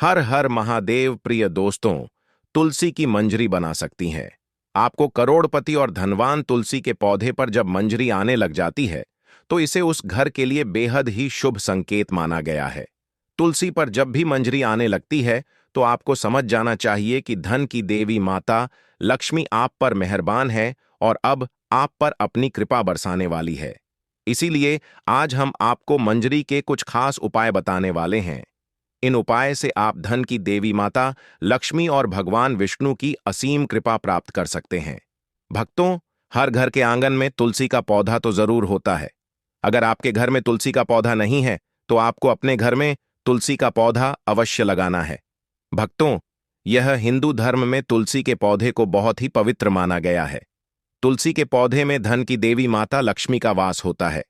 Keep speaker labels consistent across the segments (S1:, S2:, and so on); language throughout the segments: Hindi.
S1: हर हर महादेव प्रिय दोस्तों, तुलसी की मंजरी बना सकती हैं। आपको करोड़पति और धनवान तुलसी के पौधे पर जब मंजरी आने लग जाती है तो इसे उस घर के लिए बेहद ही शुभ संकेत माना गया है। तुलसी पर जब भी मंजरी आने लगती है तो आपको समझ जाना चाहिए कि धन की देवी माता लक्ष्मी आप पर मेहरबान है और अब आप पर अपनी कृपा बरसाने वाली है। इसीलिए आज हम आपको मंजरी के कुछ खास उपाय बताने वाले हैं। इन उपाय से आप धन की देवी माता लक्ष्मी और भगवान विष्णु की असीम कृपा प्राप्त कर सकते हैं। भक्तों, हर घर के आंगन में तुलसी का पौधा तो जरूर होता है। अगर आपके घर में तुलसी का पौधा नहीं है तो आपको अपने घर में तुलसी का पौधा अवश्य लगाना है। भक्तों, यह हिंदू धर्म में तुलसी के पौधे को बहुत ही पवित्र माना गया है। तुलसी के पौधे में धन की देवी माता लक्ष्मी का वास होता है।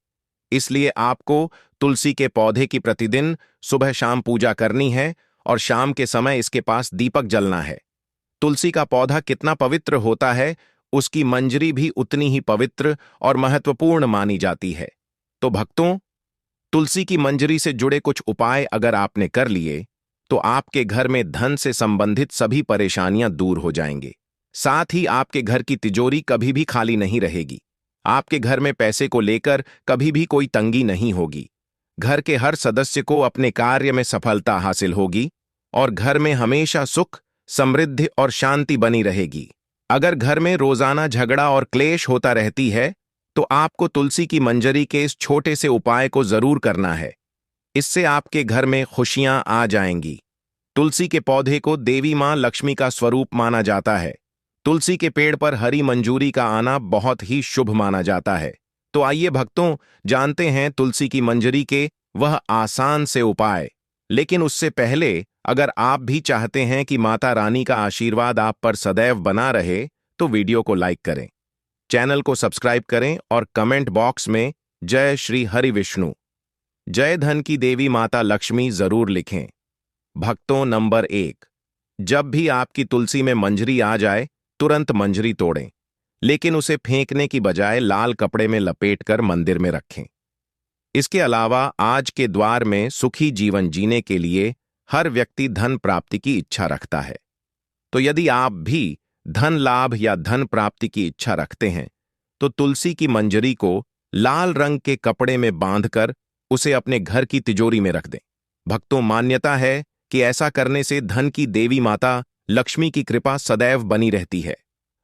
S1: इसलिए आपको तुलसी के पौधे की प्रतिदिन सुबह शाम पूजा करनी है और शाम के समय इसके पास दीपक जलना है। तुलसी का पौधा कितना पवित्र होता है, उसकी मंजरी भी उतनी ही पवित्र और महत्वपूर्ण मानी जाती है। तो भक्तों, तुलसी की मंजरी से जुड़े कुछ उपाय अगर आपने कर लिए तो आपके घर में धन से संबंधित सभी परेशानियां दूर हो जाएंगे। साथ ही आपके घर की तिजोरी कभी भी खाली नहीं रहेगी। आपके घर में पैसे को लेकर कभी भी कोई तंगी नहीं होगी। घर के हर सदस्य को अपने कार्य में सफलता हासिल होगी और घर में हमेशा सुख, समृद्धि और शांति बनी रहेगी। अगर घर में रोजाना झगड़ा और क्लेश होता रहती है तो आपको तुलसी की मंजरी के इस छोटे से उपाय को जरूर करना है। इससे आपके घर में खुशियां आ जाएंगी। तुलसी के पौधे को देवी मां लक्ष्मी का स्वरूप माना जाता है। तुलसी के पेड़ पर हरी मंजूरी का आना बहुत ही शुभ माना जाता है। तो आइए भक्तों, जानते हैं तुलसी की मंजरी के वह आसान से उपाय। लेकिन उससे पहले अगर आप भी चाहते हैं कि माता रानी का आशीर्वाद आप पर सदैव बना रहे तो वीडियो को लाइक करें, चैनल को सब्सक्राइब करें और कमेंट बॉक्स में जय श्री हरि विष्णु, जय धन की देवी माता लक्ष्मी जरूर लिखें। भक्तों, नंबर 1, जब भी आपकी तुलसी में मंजरी आ जाए तुरंत मंजरी तोड़ें, लेकिन उसे फेंकने की बजाय लाल कपड़े में लपेटकर मंदिर में रखें। इसके अलावा आज के द्वार में सुखी जीवन जीने के लिए हर व्यक्ति धन प्राप्ति की इच्छा रखता है। तो यदि आप भी धन लाभ या धन प्राप्ति की इच्छा रखते हैं तो तुलसी की मंजरी को लाल रंग के कपड़े में बांधकर उसे अपने घर की तिजोरी में रख दें। भक्तों, मान्यता है कि ऐसा करने से धन की देवी माता लक्ष्मी की कृपा सदैव बनी रहती है।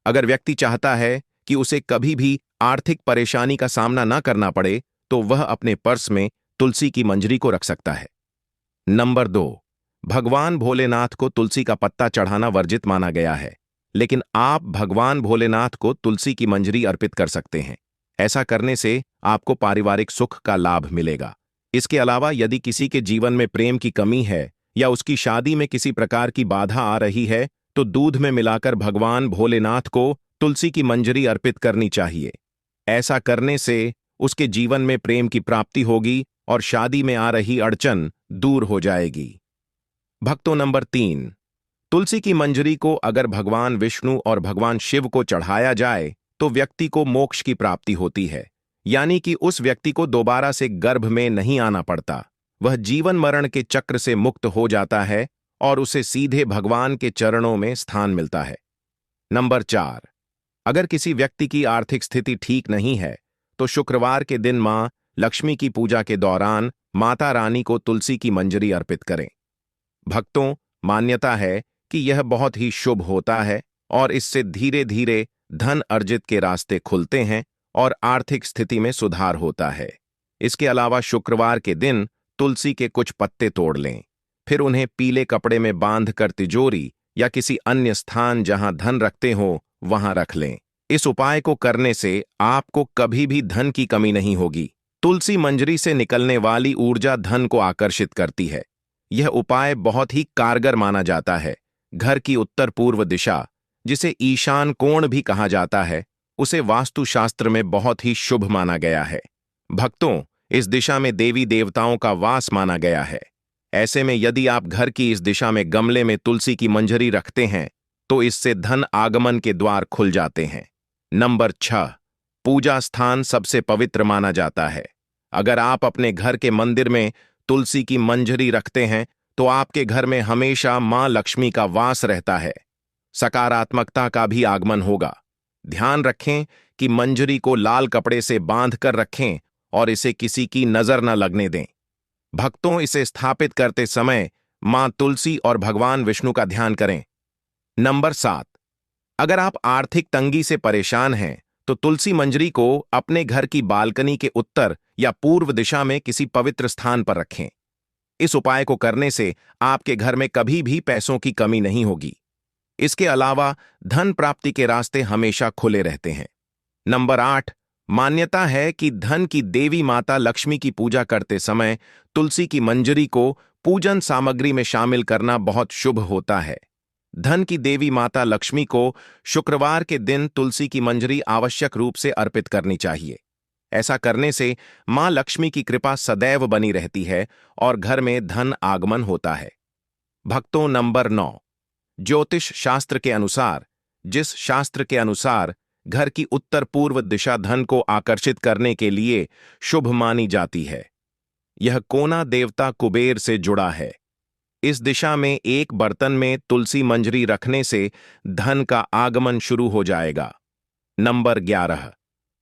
S1: अगर व्यक्ति चाहता है कि उसे कभी भी आर्थिक परेशानी का सामना न करना पड़े तो वह अपने पर्स में तुलसी की मंजरी को रख सकता है। नंबर 2, भगवान भोलेनाथ को तुलसी का पत्ता चढ़ाना वर्जित माना गया है, लेकिन आप भगवान भोलेनाथ को तुलसी की मंजरी अर्पित कर सकते हैं। ऐसा करने से आपको पारिवारिक सुख का लाभ मिलेगा। इसके अलावा यदि किसी के जीवन में प्रेम की कमी है या उसकी शादी में किसी प्रकार की बाधा आ रही है तो दूध में मिलाकर भगवान भोलेनाथ को तुलसी की मंजरी अर्पित करनी चाहिए। ऐसा करने से उसके जीवन में प्रेम की प्राप्ति होगी और शादी में आ रही अड़चन दूर हो जाएगी। भक्तों, नंबर 3, तुलसी की मंजरी को अगर भगवान विष्णु और भगवान शिव को चढ़ाया जाए तो व्यक्ति को मोक्ष की प्राप्ति होती है, यानी कि उस व्यक्ति को दोबारा से गर्भ में नहीं आना पड़ता। वह जीवन मरण के चक्र से मुक्त हो जाता है और उसे सीधे भगवान के चरणों में स्थान मिलता है। नंबर 4, अगर किसी व्यक्ति की आर्थिक स्थिति ठीक नहीं है तो शुक्रवार के दिन मां लक्ष्मी की पूजा के दौरान माता रानी को तुलसी की मंजरी अर्पित करें। भक्तों, मान्यता है कि यह बहुत ही शुभ होता है और इससे धीरे धीरे धन अर्जित के रास्ते खुलते हैं और आर्थिक स्थिति में सुधार होता है। इसके अलावा शुक्रवार के दिन तुलसी के कुछ पत्ते तोड़ लें, फिर उन्हें पीले कपड़े में बांधकर तिजोरी या किसी अन्य स्थान जहां धन रखते हो वहां रख लें। इस उपाय को करने से आपको कभी भी धन की कमी नहीं होगी। तुलसी मंजरी से निकलने वाली ऊर्जा धन को आकर्षित करती है। यह उपाय बहुत ही कारगर माना जाता है। घर की उत्तर पूर्व दिशा, जिसे ईशान कोण भी कहा जाता है, उसे वास्तुशास्त्र में बहुत ही शुभ माना गया है। भक्तों, इस दिशा में देवी देवताओं का वास माना गया है। ऐसे में यदि आप घर की इस दिशा में गमले में तुलसी की मंजरी रखते हैं तो इससे धन आगमन के द्वार खुल जाते हैं। नंबर 6, पूजा स्थान सबसे पवित्र माना जाता है। अगर आप अपने घर के मंदिर में तुलसी की मंजरी रखते हैं तो आपके घर में हमेशा मां लक्ष्मी का वास रहता है। सकारात्मकता का भी आगमन होगा। ध्यान रखें कि मंजरी को लाल कपड़े से बांध कर रखें और इसे किसी की नजर न लगने दें। भक्तों, इसे स्थापित करते समय मां तुलसी और भगवान विष्णु का ध्यान करें। नंबर 7, अगर आप आर्थिक तंगी से परेशान हैं तो तुलसी मंजरी को अपने घर की बालकनी के उत्तर या पूर्व दिशा में किसी पवित्र स्थान पर रखें। इस उपाय को करने से आपके घर में कभी भी पैसों की कमी नहीं होगी। इसके अलावा धन प्राप्ति के रास्ते हमेशा खुले रहते हैं। नंबर 8, मान्यता है कि धन की देवी माता लक्ष्मी की पूजा करते समय तुलसी की मंजरी को पूजन सामग्री में शामिल करना बहुत शुभ होता है। धन की देवी माता लक्ष्मी को शुक्रवार के दिन तुलसी की मंजरी आवश्यक रूप से अर्पित करनी चाहिए। ऐसा करने से मां लक्ष्मी की कृपा सदैव बनी रहती है और घर में धन आगमन होता है। भक्तों, नंबर 9, ज्योतिष शास्त्र के अनुसार, जिस शास्त्र के अनुसार घर की उत्तर पूर्व दिशा धन को आकर्षित करने के लिए शुभ मानी जाती है, यह कोना देवता कुबेर से जुड़ा है। इस दिशा में एक बर्तन में तुलसी मंजरी रखने से धन का आगमन शुरू हो जाएगा। नंबर 11,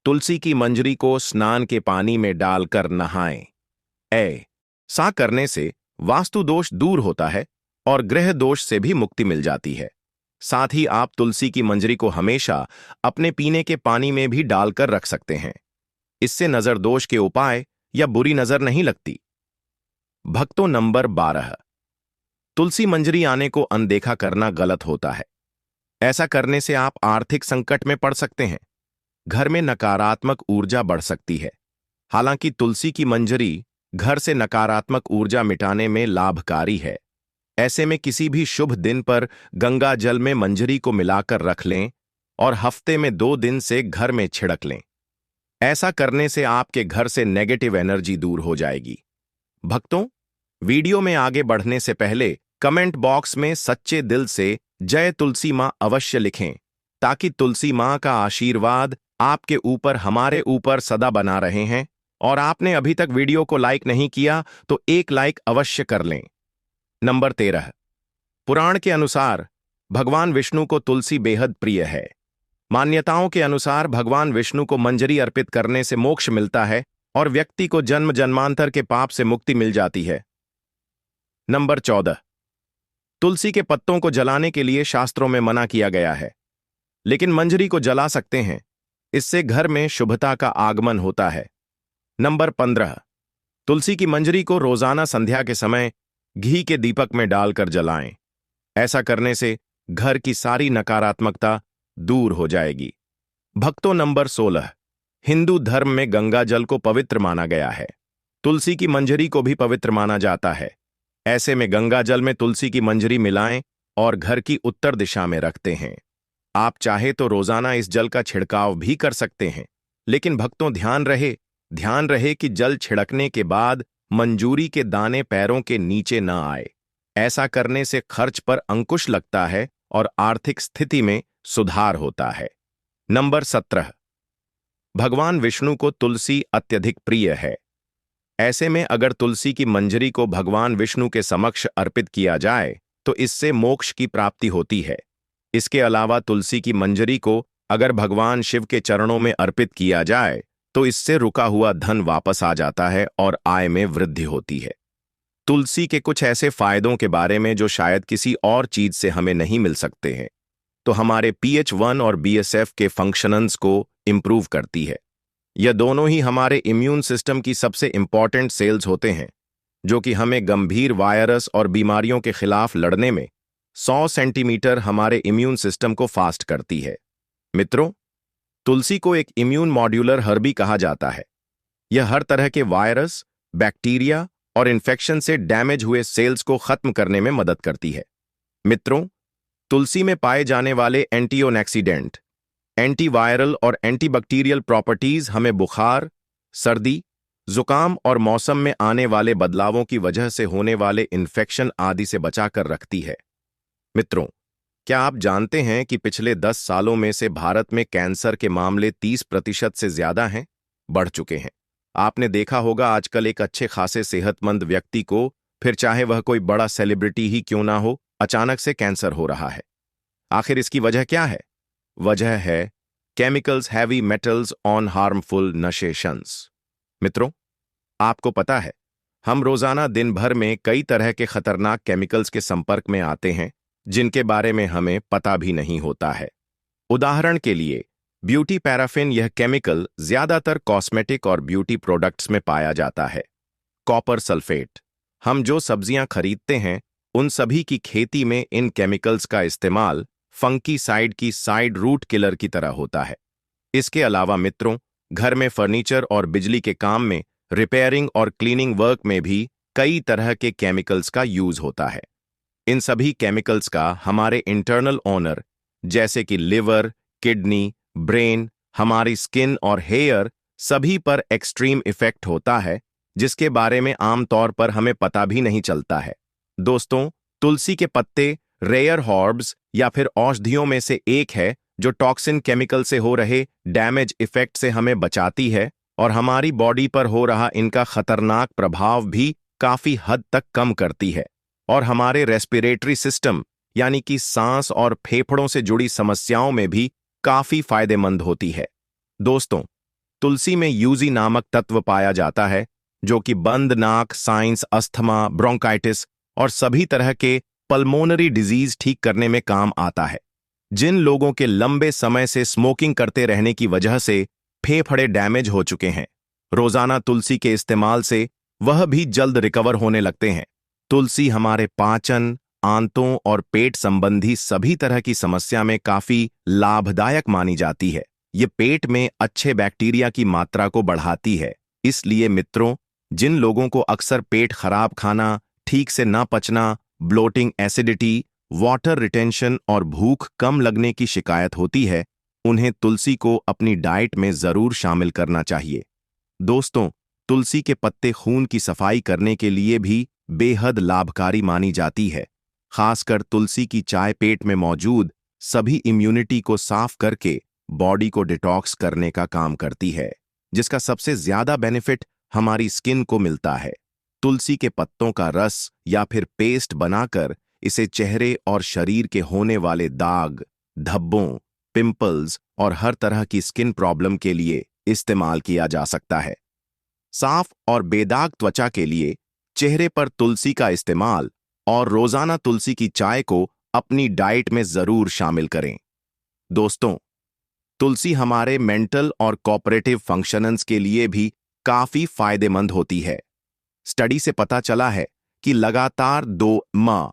S1: तुलसी की मंजरी को स्नान के पानी में डालकर नहाएं। ऐसा करने से वास्तु दोष दूर होता है और ग्रह दोष से भी मुक्ति मिल जाती है। साथ ही आप तुलसी की मंजरी को हमेशा अपने पीने के पानी में भी डालकर रख सकते हैं। इससे नजर दोष के उपाय या बुरी नजर नहीं लगती। भक्तों, नंबर 12, तुलसी मंजरी आने को अनदेखा करना गलत होता है। ऐसा करने से आप आर्थिक संकट में पड़ सकते हैं। घर में नकारात्मक ऊर्जा बढ़ सकती है। हालांकि तुलसी की मंजरी घर से नकारात्मक ऊर्जा मिटाने में लाभकारी है। ऐसे में किसी भी शुभ दिन पर गंगा जल में मंजरी को मिलाकर रख लें और हफ्ते में 2 दिन से घर में छिड़क लें। ऐसा करने से आपके घर से नेगेटिव एनर्जी दूर हो जाएगी। भक्तों, वीडियो में आगे बढ़ने से पहले कमेंट बॉक्स में सच्चे दिल से जय तुलसी मां अवश्य लिखें, ताकि तुलसी मां का आशीर्वाद आपके ऊपर, हमारे ऊपर सदा बना रहे हैं। और आपने अभी तक वीडियो को लाइक नहीं किया तो एक लाइक अवश्य कर लें। नंबर 13, पुराण के अनुसार भगवान विष्णु को तुलसी बेहद प्रिय है। मान्यताओं के अनुसार भगवान विष्णु को मंजरी अर्पित करने से मोक्ष मिलता है और व्यक्ति को जन्म जन्मांतर के पाप से मुक्ति मिल जाती है। नंबर 14, तुलसी के पत्तों को जलाने के लिए शास्त्रों में मना किया गया है, लेकिन मंजरी को जला सकते हैं। इससे घर में शुभता का आगमन होता है। नंबर 15, तुलसी की मंजरी को रोजाना संध्या के समय घी के दीपक में डालकर जलाएं। ऐसा करने से घर की सारी नकारात्मकता दूर हो जाएगी। भक्तों, नंबर 16, हिंदू धर्म में गंगा जल को पवित्र माना गया है। तुलसी की मंजरी को भी पवित्र माना जाता है। ऐसे में गंगा जल में तुलसी की मंजरी मिलाएं और घर की उत्तर दिशा में रखते हैं। आप चाहे तो रोजाना इस जल का छिड़काव भी कर सकते हैं, लेकिन भक्तों ध्यान रहे कि जल छिड़कने के बाद मंजूरी के दाने पैरों के नीचे न आए। ऐसा करने से खर्च पर अंकुश लगता है और आर्थिक स्थिति में सुधार होता है। नंबर 17, भगवान विष्णु को तुलसी अत्यधिक प्रिय है। ऐसे में अगर तुलसी की मंजरी को भगवान विष्णु के समक्ष अर्पित किया जाए तो इससे मोक्ष की प्राप्ति होती है। इसके अलावा तुलसी की मंजरी को अगर भगवान शिव के चरणों में अर्पित किया जाए तो इससे रुका हुआ धन वापस आ जाता है और आय में वृद्धि होती है। तुलसी के कुछ ऐसे फायदों के बारे में जो शायद किसी और चीज से हमें नहीं मिल सकते हैं, तो हमारे pH1 और BSF के फंक्शंस को इंप्रूव करती है। यह दोनों ही हमारे इम्यून सिस्टम की सबसे इंपॉर्टेंट सेल्स होते हैं, जो कि हमें गंभीर वायरस और बीमारियों के खिलाफ लड़ने में 100 सेंटीमीटर हमारे इम्यून सिस्टम को फास्ट करती है। मित्रों, तुलसी को एक इम्यून मॉड्यूलर हर्बी कहा जाता है। यह हर तरह के वायरस, बैक्टीरिया और इन्फेक्शन से डैमेज हुए सेल्स को खत्म करने में मदद करती है। मित्रों, तुलसी में पाए जाने वाले एंटीऑक्सीडेंट, एंटीवायरल और एंटीबैक्टीरियल प्रॉपर्टीज हमें बुखार, सर्दी, जुकाम और मौसम में आने वाले बदलावों की वजह से होने वाले इन्फेक्शन आदि से बचाकर रखती है। मित्रों, क्या आप जानते हैं कि पिछले 10 सालों में से भारत में कैंसर के मामले 30% से ज्यादा बढ़ चुके हैं। आपने देखा होगा आजकल एक अच्छे खासे सेहतमंद व्यक्ति को फिर चाहे वह कोई बड़ा सेलिब्रिटी ही क्यों ना हो, अचानक से कैंसर हो रहा है। आखिर इसकी वजह क्या है? वजह है chemicals, heavy metals on harmful नशेशंस। मित्रों, आपको पता है, हम रोजाना दिन भर में कई तरह के खतरनाक केमिकल्स के संपर्क में आते हैं जिनके बारे में हमें पता भी नहीं होता है। उदाहरण के लिए ब्यूटी पैराफिन, यह केमिकल ज्यादातर कॉस्मेटिक और ब्यूटी प्रोडक्ट्स में पाया जाता है। कॉपर सल्फेट, हम जो सब्जियां खरीदते हैं उन सभी की खेती में इन केमिकल्स का इस्तेमाल फंकीसाइड की साइड रूट किलर की तरह होता है। इसके अलावा मित्रों, घर में फर्नीचर और बिजली के काम में, रिपेयरिंग और क्लीनिंग वर्क में भी कई तरह के केमिकल्स का यूज होता है। इन सभी केमिकल्स का हमारे इंटरनल ओनर जैसे कि लिवर, किडनी, ब्रेन, हमारी स्किन और हेयर सभी पर एक्सट्रीम इफेक्ट होता है, जिसके बारे में आमतौर पर हमें पता भी नहीं चलता है। दोस्तों, तुलसी के पत्ते रेयर हर्ब्स या फिर औषधियों में से एक है जो टॉक्सिन केमिकल से हो रहे डैमेज इफेक्ट से हमें बचाती है और हमारी बॉडी पर हो रहा इनका खतरनाक प्रभाव भी काफी हद तक कम करती है और हमारे रेस्पिरेटरी सिस्टम यानी कि सांस और फेफड़ों से जुड़ी समस्याओं में भी काफी फायदेमंद होती है। दोस्तों, तुलसी में यूजी नामक तत्व पाया जाता है जो कि बंद नाक, साइनस, अस्थमा, ब्रोंकाइटिस और सभी तरह के पल्मोनरी डिजीज ठीक करने में काम आता है। जिन लोगों के लंबे समय से स्मोकिंग करते रहने की वजह से फेफड़े डैमेज हो चुके हैं, रोजाना तुलसी के इस्तेमाल से वह भी जल्द रिकवर होने लगते हैं। तुलसी हमारे पाचन, आंतों और पेट संबंधी सभी तरह की समस्या में काफी लाभदायक मानी जाती है। ये पेट में अच्छे बैक्टीरिया की मात्रा को बढ़ाती है। इसलिए मित्रों, जिन लोगों को अक्सर पेट खराब, खाना ठीक से ना पचना, ब्लोटिंग, एसिडिटी, वाटर रिटेंशन और भूख कम लगने की शिकायत होती है, उन्हें तुलसी को अपनी डाइट में जरूर शामिल करना चाहिए। दोस्तों, तुलसी के पत्ते खून की सफाई करने के लिए भी बेहद लाभकारी मानी जाती है। खासकर तुलसी की चाय पेट में मौजूद सभी इम्यूनिटी को साफ करके बॉडी को डिटॉक्स करने का काम करती है, जिसका सबसे ज्यादा बेनिफिट हमारी स्किन को मिलता है। तुलसी के पत्तों का रस या फिर पेस्ट बनाकर इसे चेहरे और शरीर के होने वाले दाग, धब्बों, पिंपल्स और हर तरह की स्किन प्रॉब्लम के लिए इस्तेमाल किया जा सकता है। साफ और बेदाग त्वचा के लिए चेहरे पर तुलसी का इस्तेमाल और रोजाना तुलसी की चाय को अपनी डाइट में जरूर शामिल करें। दोस्तों, तुलसी हमारे मेंटल और कोऑपरेटिव फंक्शंस के लिए भी काफी फायदेमंद होती है। स्टडी से पता चला है कि लगातार 2 माह